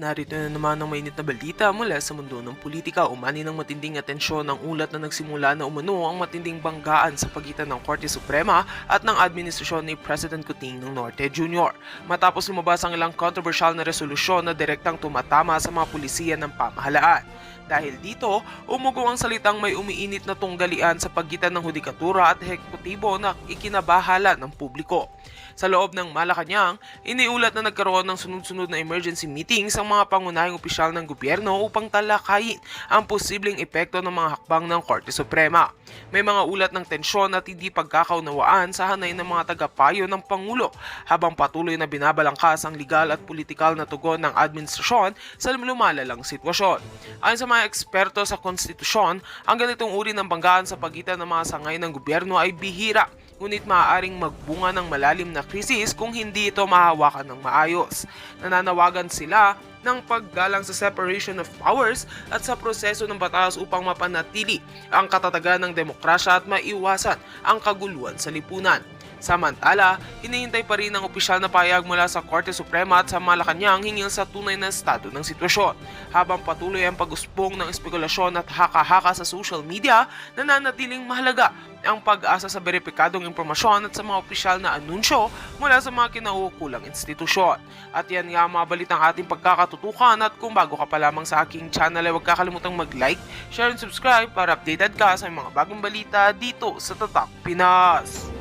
Narito na naman ang mainit na balita mula sa mundo ng politika. Umani ng matinding atensyon ang ulat na nagsimula na umano ang matinding banggaan sa pagitan ng Korte Suprema at ng administrasyon ni President Kuting ng Norte Jr. Matapos lumabas ang ilang kontrobersyal na resolusyon na direktang tumatama sa mga pulisiya ng pamahalaan. Dahil dito, umugo ang salitang may umiinit na tunggalian sa pagitan ng hudikatura at ehekutibo na ikinabahala ng publiko. Sa loob ng Malacanang, iniulat na nagkaroon ng sunod-sunod na emergency meetings ang mga pangunahing opisyal ng gobyerno upang talakayin ang posibleng epekto ng mga hakbang ng Korte Suprema. May mga ulat ng tensyon at hindi pagkakaunawaan sa hanay ng mga tagapayo ng Pangulo habang patuloy na binabalangkas ang legal at politikal na tugon ng administrasyon sa lumalalang sitwasyon. Ayon sa mga eksperto sa konstitusyon, ang ganitong uri ng banggaan sa pagitan ng mga sangay ng gobyerno ay bihira, ngunit maaaring magbunga ng malalim na krisis kung hindi ito mahawakan ng maayos. Nananawagan sila ng paggalang sa separation of powers at sa proseso ng batas upang mapanatili ang katatagan ng demokrasya at maiwasan ang kaguluhan sa lipunan. Samantala, hinihintay pa rin ang opisyal na pahayag mula sa Korte Suprema at sa Malacanang hinggil sa tunay na estado ng sitwasyon. Habang patuloy ang pag-usbong ng espekulasyon at haka-haka sa social media, nananatiling mahalaga ang pag-asa sa beripikadong impormasyon at sa mga opisyal na anunsyo mula sa mga kinauukulang institusyon. At yan nga mga balitang ating pagkakatutukan, at kung bago ka pa lamang sa aking channel ay huwag kakalimutang mag-like, share and subscribe para updated ka sa mga bagong balita dito sa Tatak Pinas.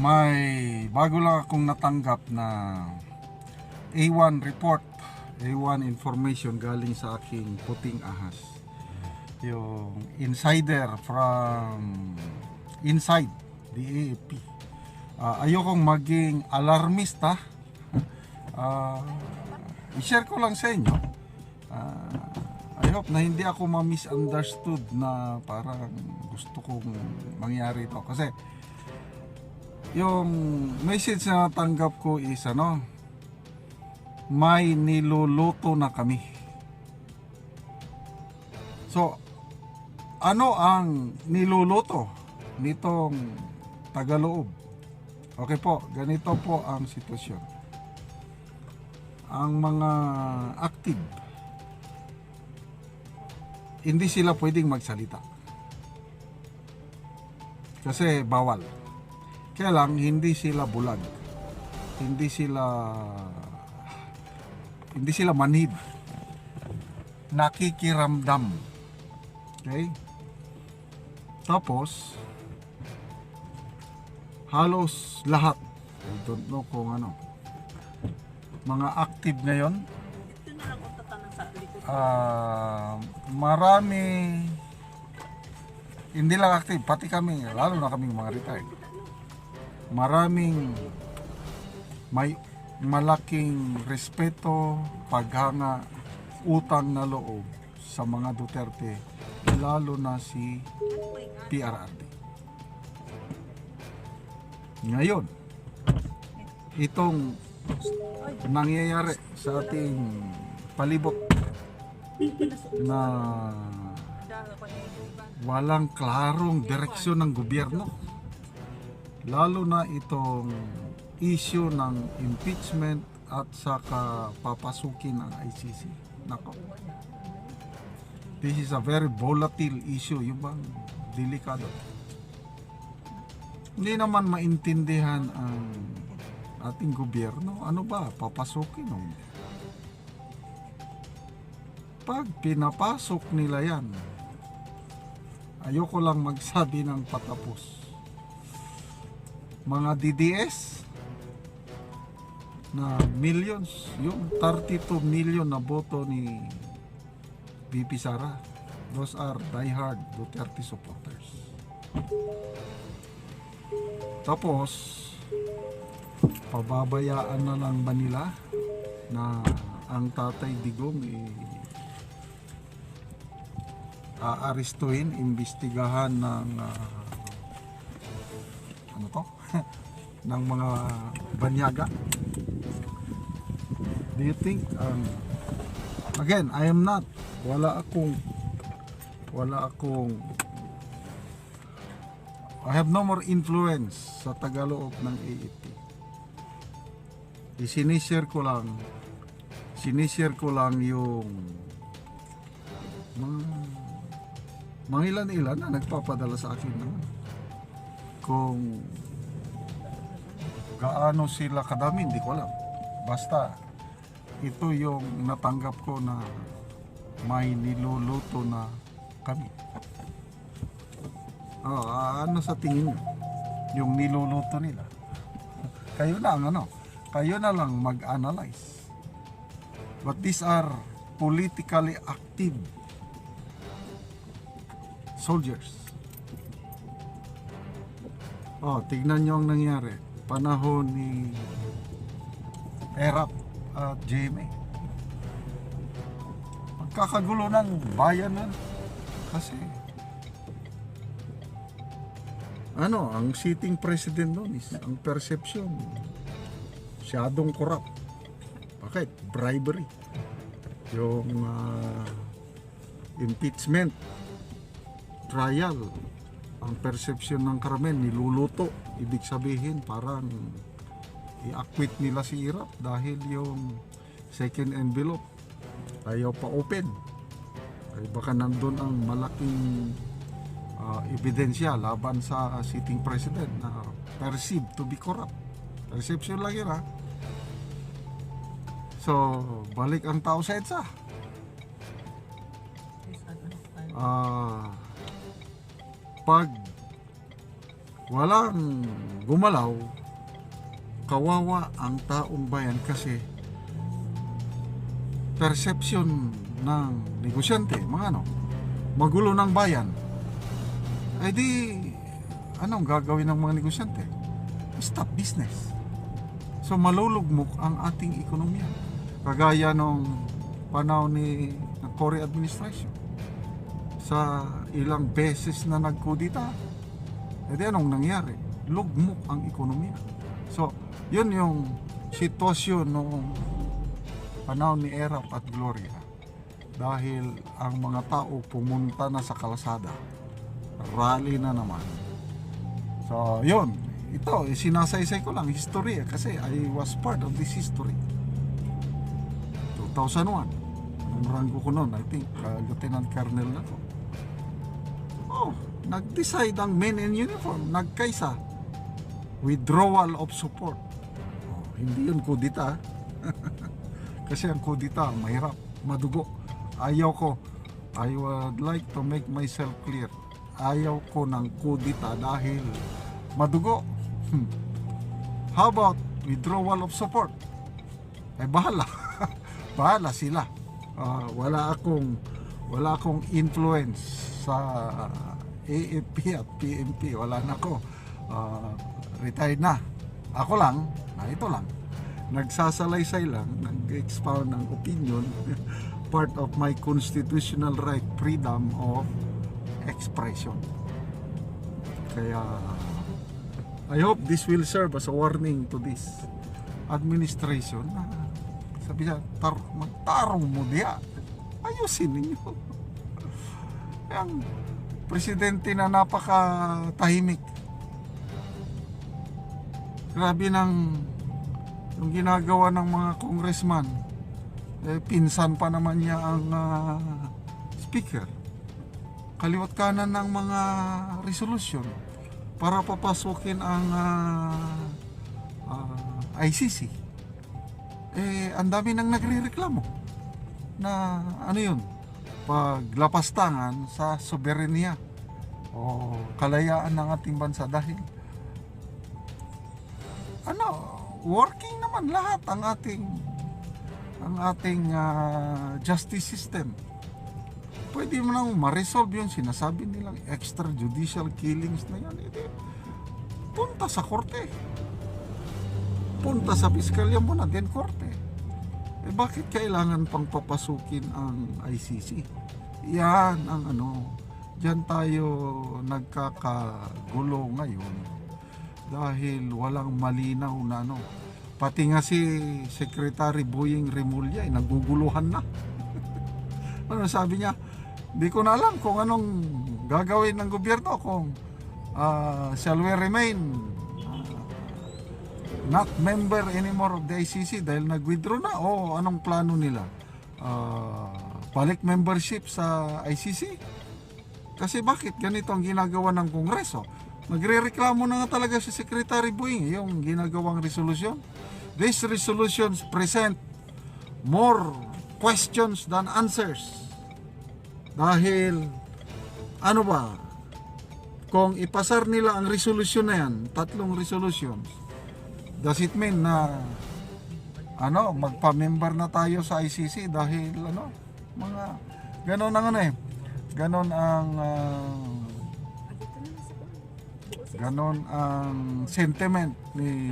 May bago lang akong natanggap na A1 report, A1 information galing sa aking puting ahas. Yung insider from inside the AFP. Ayokong maging alarmista. I-share ko lang sa inyo. I hope na hindi ako ma-misunderstood na parang gusto kong mangyari ito. Kasi yung message na natanggap ko is may niluluto na kami. So, ano ang niluluto nitong Tagaloob? Okay po, ganito po ang sitwasyon. Ang mga active, hindi sila pwedeng magsalita. Kasi bawal. Kaya lang, hindi sila bulag. Hindi sila manhid. Nakikiramdam. Okay? Tapos, halos lahat, I don't know kung mga active ngayon, marami, hindi lang active, pati kami, lalo na kaming mga retired. Maraming may malaking respeto, paghanga, utang na loob sa mga Duterte, lalo na si PRRD. Ngayon, itong nangyayari sa ating palibot na walang klarong direksyon ng gobyerno, lalo na itong issue ng impeachment at saka papasukin ang ICC. Nako. This is a very volatile issue, yung bang delikado. Hindi naman maintindihan ang ating gobyerno. Ano ba? Papasukin o hindi? Pag pinapasok nila yan, ayoko lang magsabi ng patapos. Mga DDS na millions, yung 32 million na boto ni VP Sara, those are diehard Duterte supporters. Tapos pababayaan na lang ba nila na ang Tatay Digong aarestuhin, imbestigahan ng ng mga banyaga? Do you think Again, I am not, wala akong, I have no more influence sa tagaloob ng AFP. Sinishare ko lang yung mga ilan-ilan na nagpapadala sa akin naman. Kung gaano sila kadami, hindi ko alam. Basta, ito yung natanggap ko na may niluluto na kami. Ano sa tingin nyo? Yung niluluto nila. Kayo na lang mag-analyze. But these are politically active soldiers. Tignan nyo ang nangyari. Panahon ni Erap at GMA. Magkakagulo ng bayan na. Kasi ang sitting president noon is ang perception masyadong corrupt. Bakit? Bribery. Yung impeachment trial, ang perception ng karamihan niluluto. Ibig sabihin parang i-acquit nila si Irap dahil yung second envelope ayaw pa open. Ay baka nandun ang malaking ebidensya laban sa sitting president na perceived to be corrupt. Perception lang yun, ha. So, balik ang tao sa EDSA. Pag walang gumalaw, kawawa ang taong bayan kasi perception ng negosyante, magulo ng bayan. Ay di, anong gagawin ng mga negosyante? Stop business. So malulugmok ang ating ekonomiya. Kagaya nung panahon ni Cory administration. Sa ilang beses na nagkudita, eh di anong nangyari? Lugmok ang ekonomiya. So, yun yung sitwasyon nung panahon ni Erap at Gloria. Dahil ang mga tao pumunta na sa kalsada. Rally na naman. So, yun. Ito, sinasaysay ko lang, history kasi I was part of this history. 2001. Ang rango ko noon, I think, Lieutenant Colonel na ko. Nag-decide ang men in uniform, nagkaisa. Withdrawal of support. Hindi yun kudita. Kasi ang kudita, mahirap, madugo. Ayaw ko. I would like to make myself clear. Ayaw ko ng kudita dahil madugo. How about withdrawal of support? Bahala. Bahala sila. Wala akong influence sa AFP at PNP. Wala na ako. Retired na. Ako lang, ito lang. Nagsasalaysay lang, nag-expound ng opinion. Part of my constitutional right, freedom of expression. Kaya I hope this will serve as a warning to this administration na sabi niya, magtarong mo diya, ayusin ninyo. Ang presidente na napakatahimik, grabe yung ginagawa ng mga congressman, pinsan pa naman niya ang speaker, kaliwat kanan ng mga resolution para papasukin ang ICC. Ang dami nang nagrereklamo na paglapastangan sa soberenya o kalayaan ng ating bansa dahil working naman lahat ang ating justice system. Pwede mo nang ma-resolve yun. Sinasabi nilang extrajudicial killings na yan. Punta sa korte. Punta sa piskalya mo na din korte. Bakit kailangan pang papasukin ang ICC? Yan ang Diyan tayo nagkakagulo ngayon dahil walang malinaw na pati nga si Secretary Boying Remulla naguguluhan na. Ano sabi niya? Di ko na alam kung anong gagawin ng gobyerno kung shall we remain not member anymore of the ICC dahil nag-withdraw na o anong plano nila? Balik membership sa ICC? Kasi bakit ganito ang ginagawa ng Kongreso? Magre-reklamo na nga talaga si Secretary Boying yung ginagawang resolution. These resolutions present more questions than answers. Dahil, ano ba, kung ipasar nila ang resolution na yan, 3 resolutions, does it mean na magpa-member na tayo sa ICC dahil mga ganon ang ganon ang sentiment ni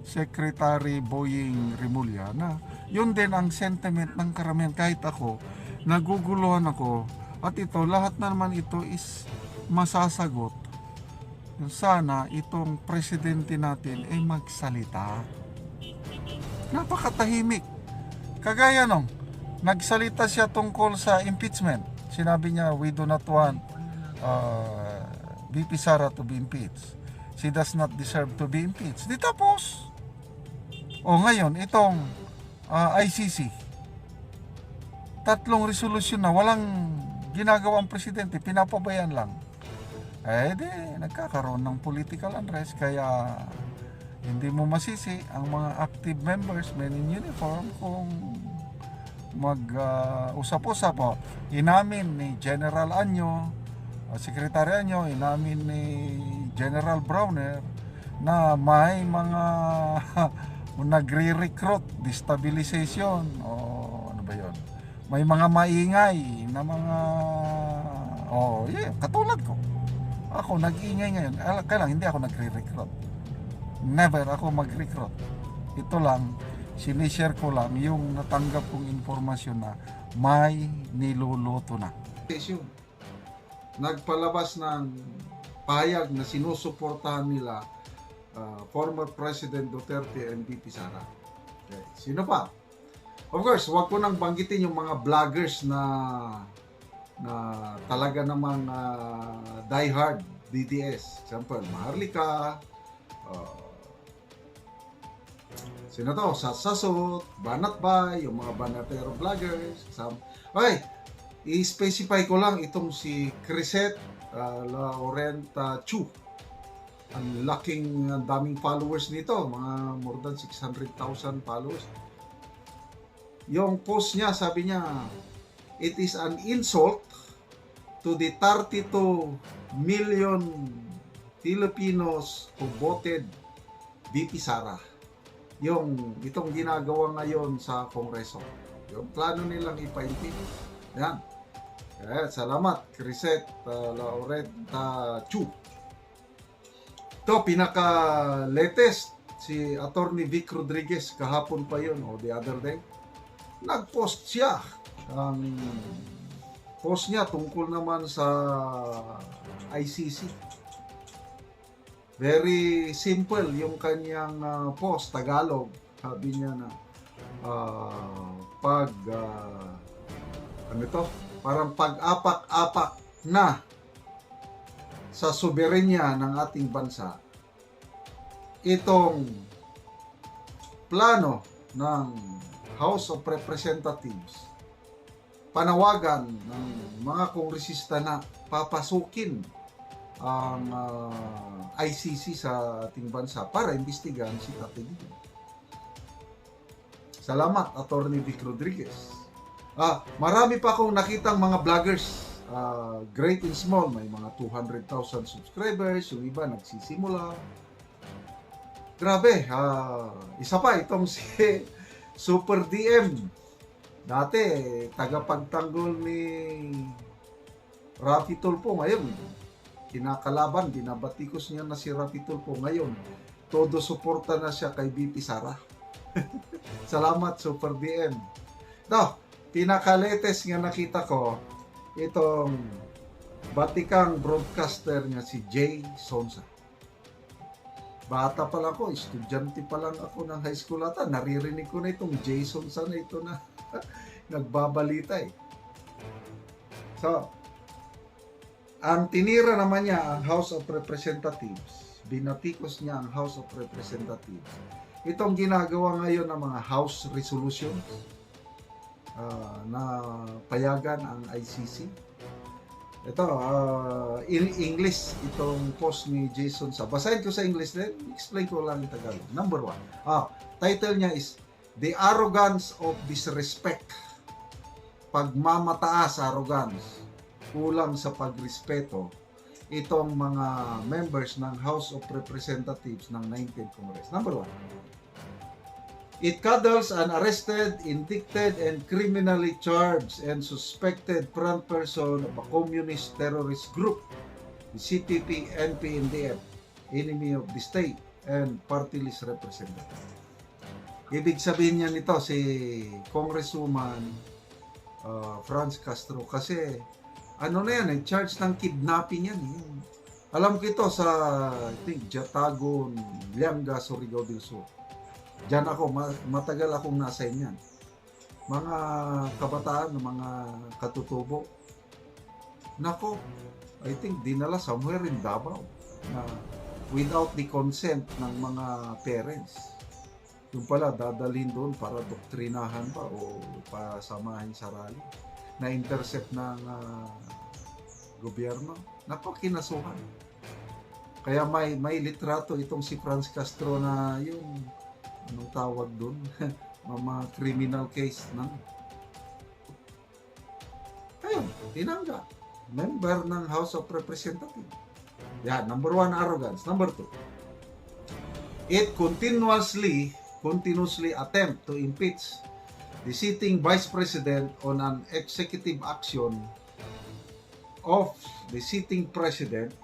Secretary Boying Rimulya na yun din ang sentiment ng karamihan. Kahit ako, naguguluhan ako, at ito, lahat na naman ito is masasagot. Sana itong presidente natin ay magsalita. Napakatahimik. Kagaya nagsalita siya tungkol sa impeachment. Sinabi niya, we do not want VP Sara to be impeached. She does not deserve to be impeached. Di tapos. O ngayon, itong ICC. 3 resolution na walang ginagawa ang presidente, pinapabayan lang. Nagkakaroon ng political unrest, kaya hindi mo masisi ang mga active members, men in uniform, kung mag-usap-usap. Inamin ni General Anyo, Secretary Anyo, inamin ni General Browner na may mga nagre-recruit, destabilization, o ano ba yun? May mga maingay na mga, katulad ko. Ako nag-iingay ngayon. Kaya lang, hindi ako nagre-recruit. Never ako mag-recruit. Ito lang, sinishare ko lang yung natanggap kong informasyon na may niluluto na. Nagpalabas ng pahayag na sinusuportahan nila former President Duterte and VP Sara. Okay. Sino pa? Of course, wag ko nang banggitin yung mga vloggers na talaga namang diehard DDS. Example, Maharlika, sino to? Sasasot, Banatbay, yung mga Banatero vloggers. Okay, i-specify ko lang itong si Crisette Laurenta Chu. Ang daming followers nito, mga more than 600,000 followers. Yung post niya, sabi niya, it is an insult to the 32 million Filipinos who voted VP Sara. Itong ginagawa ngayon sa Kongreso. Yung plano nilang ipa-impeach. Yan. Salamat, Crisette Laurenta Chu. Ito, pinaka-latest, si Attorney Vic Rodriguez, kahapon pa yun, o the other day, nag-post siya. Ang post niya tungkol naman sa ICC. Very simple yung kanyang post, Tagalog. Sabi niya na, parang pag-apak-apak na sa soberenya ng ating bansa, itong plano ng House of Representatives, panawagan ng mga kongresista na papasukin ang ICC sa ating bansa para imbestigahan si Tatay Digong. Salamat, Attorney Vic Rodriguez. Marami pa akong nakitang mga vloggers, great and small, may mga 200,000 subscribers, yung iba nagsisimula. Grabe, isa pa itong si Super DM. Dati, tagapagtanggol ni Rafi Tulfo, ngayon kinakalaban, binabatikos niya na si Rafi Tulfo. Ngayon, todo suporta na siya kay VP Sara. Salamat, Super DM. Pinaka-latest nga nakita ko, itong batikang broadcaster niya si Jay Sonsa. Bata pa lang ako, estudyante pa lang ako ng high school ata, naririnig ko na itong Jay Sonsa na ito na nagbabalita . So, ang tinira naman niya ang House of Representatives. Binatikos niya ang House of Representatives. Itong ginagawa ngayon ng mga House resolutions na payagan ang ICC. Ito, in English, itong post ni Jason sa. Basahin ko sa English din, explain ko lang in Tagalog. Number 1. Title niya is The Arrogance of Disrespect. Pagmamataas, arrogance, kulang sa pagrespeto itong mga members ng House of Representatives ng 19th Congress. Number 1. It cuddles an arrested, indicted, and criminally charged and suspected front person of a communist terrorist group, the CPP, NP-NDF, enemy of the state, and party list representative. Ibig sabihin niya nito si Congresswoman Franz Castro kasi ano na yan, charge ng kidnapping yan. Alam ko ito sa, I think, Jatagon, Lianga, Surigao del Sur. Diyan ako, matagal akong nasa inyan. Mga kabataan, mga katutubo. Nako, I think dinala somewhere in Davao na without the consent ng mga parents. Yung pala, dadalhin doon para doktrinahan pa o pasamahin sa rally. Na-intercept ng gobyerno. Nako, kinasuhan. Kaya may litrato itong si Franz Castro na yung anong tawag doon? Mga criminal case na. Ayun, tinangga. Member ng House of Representatives. Yan, number 1, arrogance. Number 2, it continuously attempt to impeach the sitting Vice President on an executive action of the sitting President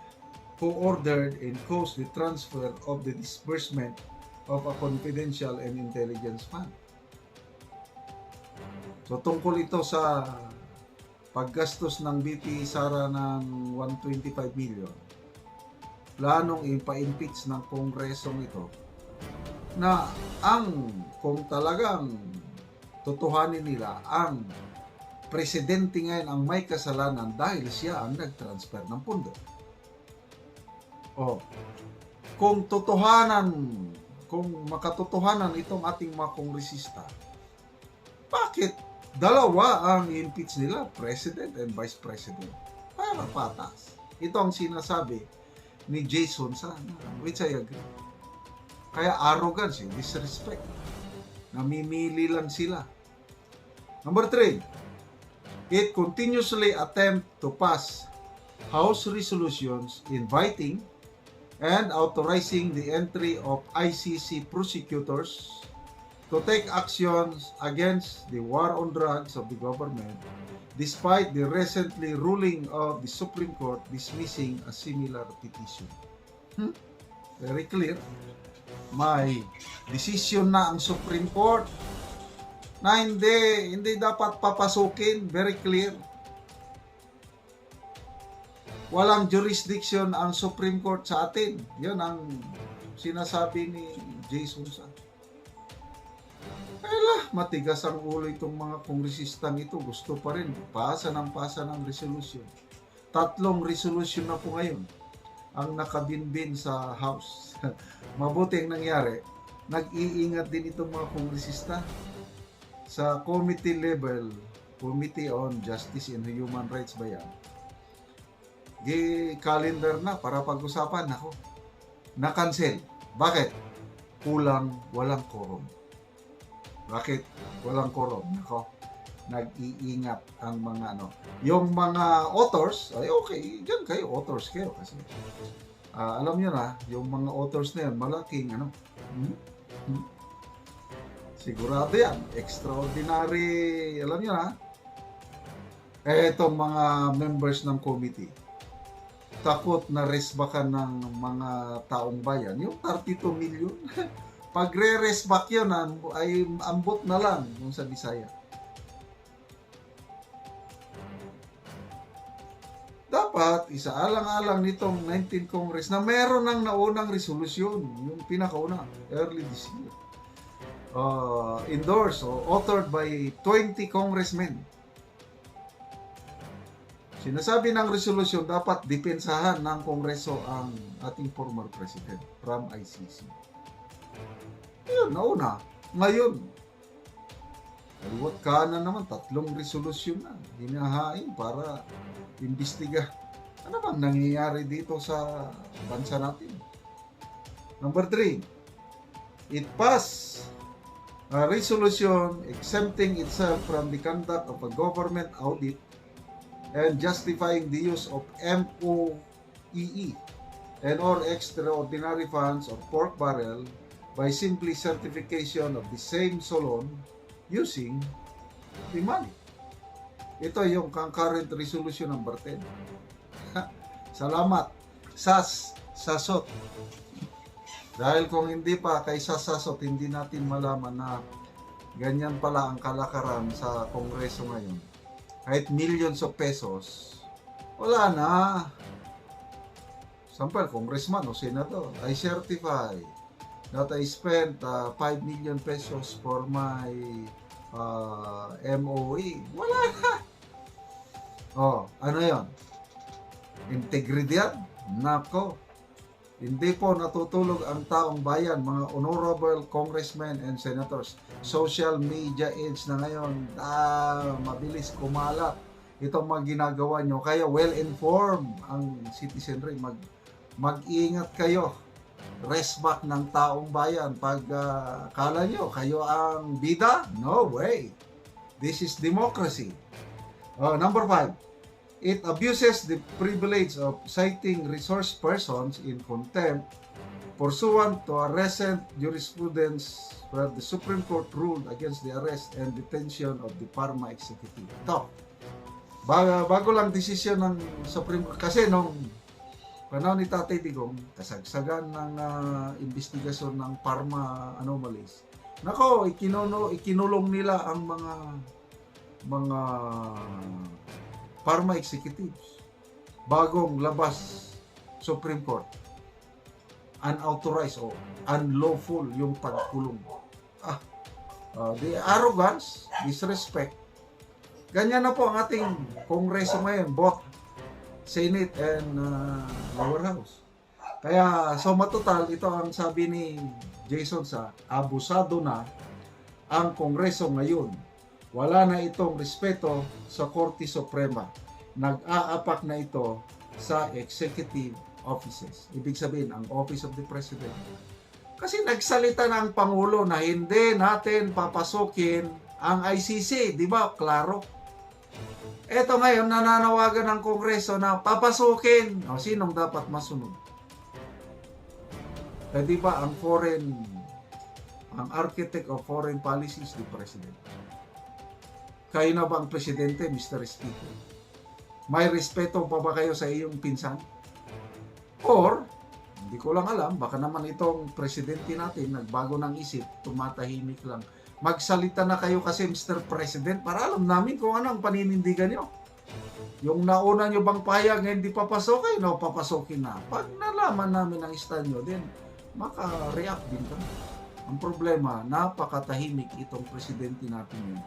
who ordered and caused the transfer of the disbursement of a confidential and intelligence fund. So tungkol ito sa paggastos ng BP Sara ng 125 million, planong ipa-impeach ng kongresong ito na kung talagang tutuhanin nila ang presidente ngayon ang may kasalanan dahil siya ang nag-transfer ng pundo. Kung makatotohanan itong ating mga kongresista, bakit dalawa ang impeach nila, President and Vice President? Para patas. Ito ang sinasabi ni Jason sa which I agree. Kaya arrogance, disrespect. Namimili lang sila. Number 3, it continuously attempt to pass House resolutions inviting and authorizing the entry of ICC prosecutors to take actions against the war on drugs of the government despite the recently ruling of the Supreme Court dismissing a similar petition. Very clear. May decision na ang Supreme Court na hindi dapat papasukin. Very clear. Walang jurisdiction ang Supreme Court sa atin. Yan ang sinasabi ni Jason Sa. Matigas ang ulo itong mga kongresistang ito. Gusto pa rin pasa ng resolution. 3 resolution na po ngayon ang nakabinbin sa House. Mabuting nangyari, nag-iingat din itong mga kongresista sa committee level, Committee on Justice and Human Rights ba yan? Calendar na para pag-usapan. Ako, na-cancel. Bakit? Walang quorum. Bakit? Walang quorum. Ako, nag-iingat ang mga yung mga authors, ay okay, dyan kayo, authors kayo kasi alam nyo na, yung mga authors na yan, malaking sigurado yan, extraordinary, alam nyo na, etong mga members ng committee, takot na resbakan ng mga taong bayan, yung 32 million, pag re-resback yun, ay ambot na lang yung sa Bisaya. Dapat, isaalang-alang nitong 19th Congress na meron ng naunang resolusyon, yung pinakauna, early this year. Endorsed or authored by 20 congressmen. Sinasabi ng resolusyon, dapat depensahan ng Kongreso ang ating former president from ICC. Yun, nauna. Ngayon, kaliwat kanan naman, 3 resolusyon na hinahain para imbestiga. Ano bang nangyayari dito sa bansa natin? Number 3, it passed a resolution exempting itself from the conduct of a government audit and justifying the use of MOEE and or extraordinary funds or pork barrel by simply certification of the same salon using the money. Ito yung concurrent resolution number 10. Salamat, SAS, Sasot. Dahil kung hindi pa kay Sasot, hindi natin malaman na ganyan pala ang kalakaran sa Kongreso ngayon. Kahit millions of pesos, wala na. Sample, congressman o senador, I certify that I spent 5 million pesos for my MOE. Wala na. Oh, ano yon? Integridad? Nako. Hindi po natutulog ang taong bayan, mga honorable congressmen and senators. Social media age na ngayon, mabilis kumalat itong mga ginagawa nyo. Kaya well-informed ang citizenry. Mag-ingat kayo. Rest back ng taong bayan. Pag kala nyo, kayo ang bida? No way. This is democracy. Number 5. It abuses the privilege of citing resource persons in contempt pursuant to a recent jurisprudence where the Supreme Court ruled against the arrest and detention of the Parma executive. Ito, bago lang desisyon ng Supreme Court, kasi nung panahon ni Tatay Digong, kasagsagan ng investigasyon ng Parma anomalies, nako, ikinulong nila ang mga Parma executives. Bagong labas Supreme Court. Unauthorized o unlawful yung pagkulong. The arrogance, disrespect. Ganyan na po ang ating Kongreso ngayon, both Senate and lower house. Kaya, suma total, ito ang sabi ni Jason sa abusado na ang Kongreso ngayon. Wala na itong respeto sa Korte Suprema. Nag-aapak na ito sa executive offices. Ibig sabihin, ang Office of the President. Kasi nagsalita na ang Pangulo na hindi natin papasukin ang ICC. Di ba? Klaro. Eto ngayon, nananawagan ng Kongreso na papasukin. O, sinong dapat masunod? Di ba ang architect of foreign policy is the President. Kayo na ba ang presidente, Mr. Speaker? May respeto pa ba kayo sa iyong pinsan? Or, hindi ko lang alam, baka naman itong presidente natin, nagbago ng isip, tumatahimik lang. Magsalita na kayo kasi, Mr. President, para alam namin kung ano ang paninindigan nyo. Yung nauna nyo bang payag na hindi papasokin, no, papasokin na. Pag nalaman namin ang style nyo, then maka-react din kami. Ang problema, napakatahimik itong presidente natin yun.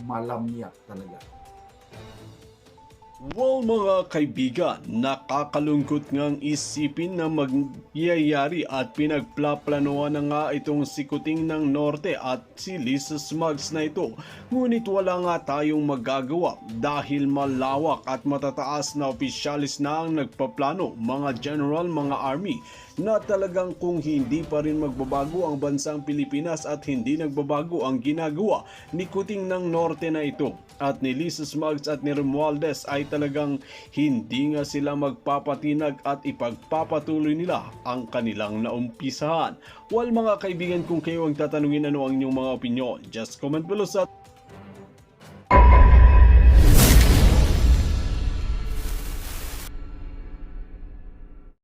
Malamyak talaga. Well mga kaibigan, nakakalungkot ngang isipin na magyayari at pinagplaplanuhan na nga itong si Kuting ng Norte at si Lisa Smugs na ito. Ngunit wala nga tayong magagawa dahil malawak at matataas na opisyalis na ang nagpaplano, mga general, mga army, na talagang kung hindi pa rin magbabago ang bansang Pilipinas at hindi nagbabago ang ginagawa ni Kuting ng Norte na ito at ni Lisa Smugs at ni Romualdez ay talagang hindi nga sila magpapatinag at ipagpapatuloy nila ang kanilang naumpisahan. Well mga kaibigan, kung kayo ang tatanungin ano ang inyong mga opinyon, just comment below sa